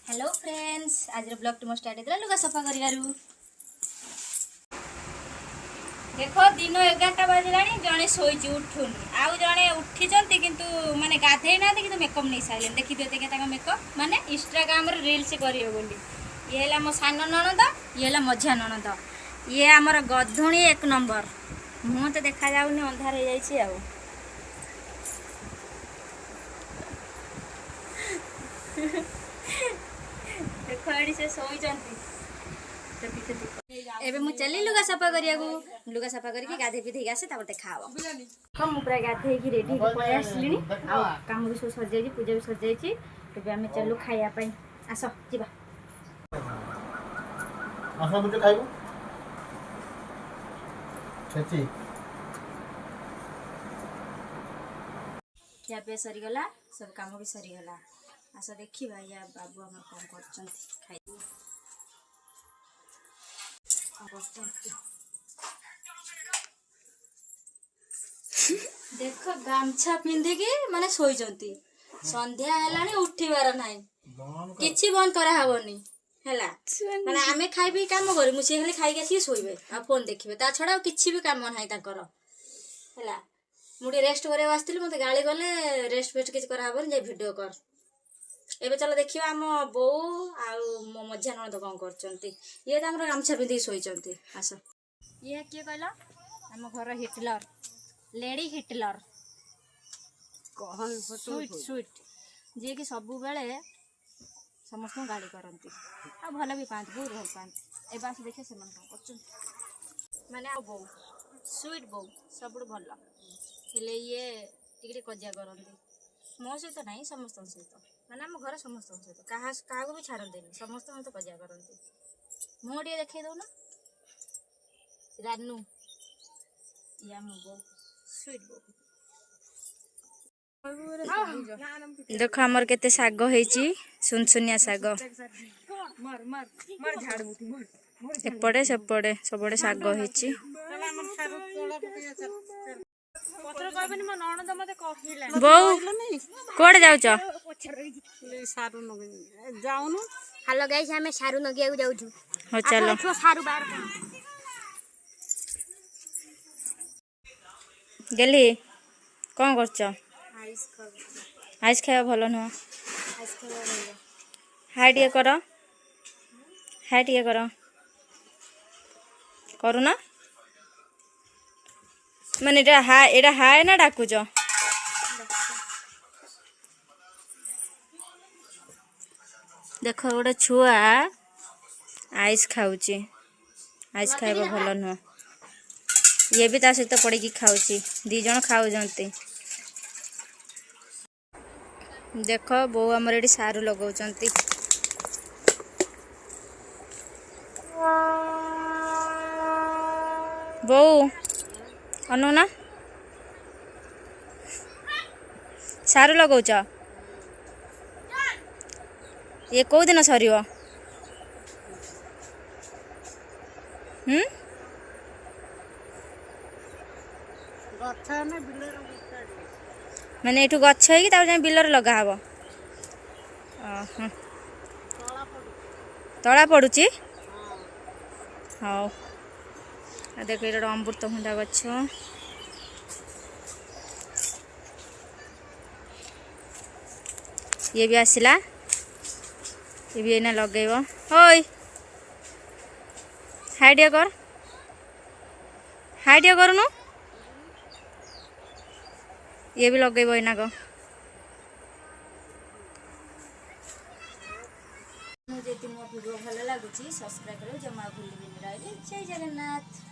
Hello friends, आज blog to start होता लुगा सफा करू। देखो दिन 11टा बजला जड़े शोची उठुनी आउ जड़े उठी किंतु माने गाधे ना कि मेकअप नहीं सारे देखी दिए मेकअप माने इंस्टाग्राम रील्स करियो बोली। ये है मो सान ननद, ये है मझिया ननद, ये आमर गधुणी 1 नंबर। मुँह तो देखा जाऊनी अंधार हो जाए। देख से शोचती एबे मु चली लुगा सफा करिया लुगा सफा करके गाधे पिधे आसे देखा हम मु पूरा गाधे की रेडी पळे आसलिनी आ काम भी सब सर जाई पूजा भी सर जाई। एबे हमें चलू खाइया पई आसो जीवा आसा मुझे खाइबो छेची क्या पे सरी गला सब काम भी सरी गला। आसो देखी भाई बाबू हम कौन करछन खाइ देख गामछा पिंधिकी माने शोइचंती संध्या हेलानी उठीबार नाही किछि बंद करा हबनी हैला माने आमे खाइबी काम करी मु से हेले खाइ के शोइबे आ फोन देखिबे ता छडा किछि भी काम नाही ताकर हैला। मुडी रेस्ट करे वास्तिली मते गाली गले रेस्ट वेस्ट किछि करा हबनी जे वीडियो कर। एबे चलो देखिबा हम बो आ मो मझिया ननद कोन करचंती। ये त हमर गामछा पिंधि शोइचंती। आसो ये के कहला हम घर Hitler lady Hitler sweet sweet जी कि सब बेले समस्त गाड़ी करती आ भल भी पाती बहुत भल पाती। एस देखे से माने बो स्वीट बो सब भल हेले ये टिके कजिया करती मो सहित ना समस्त सहित माने आम घर समस्त सहित क्या भी छाड़ते समस्त मत कजिया करती। मुँह टे देखे दौना रानू या मो बो स्वीट बो। देख आमर केते साग होईची सुनसुनिया साग एपड़े सेपड़े सबड़े साग होईची। बो कोड़े जाउच हेलो गाइस हमें सारू नगिया को जाउछु। हो चलो सारू बाहर गेली कौन करछ आइस खाया भल नुह हाय टे कर हाय टे कर करूना माने एटा हाय ना डाकुच देख गोटे छुआ आइस खाऊची आइस खाइबा भल नुह ये भी ता सहित पड़ी खाऊची दी जन खाऊजंती। देख बो आमर एटी सारू लगाउचंती बो अनु ना सारू लगाउच ये कौ दिन सरीब माने एठू गछ है कि बिलर लगा हब तला पड़ुची हाँ देख ये अमृतभंडा गछ ये भी आसला ये भी एना लगेब ओय हाइडिया कर हाइडिया करूनु ये भी लगेब एना को मुझे मो वीडियो भल लगुच सब्सक्राइब करो जमा भूल जय जगन्नाथ।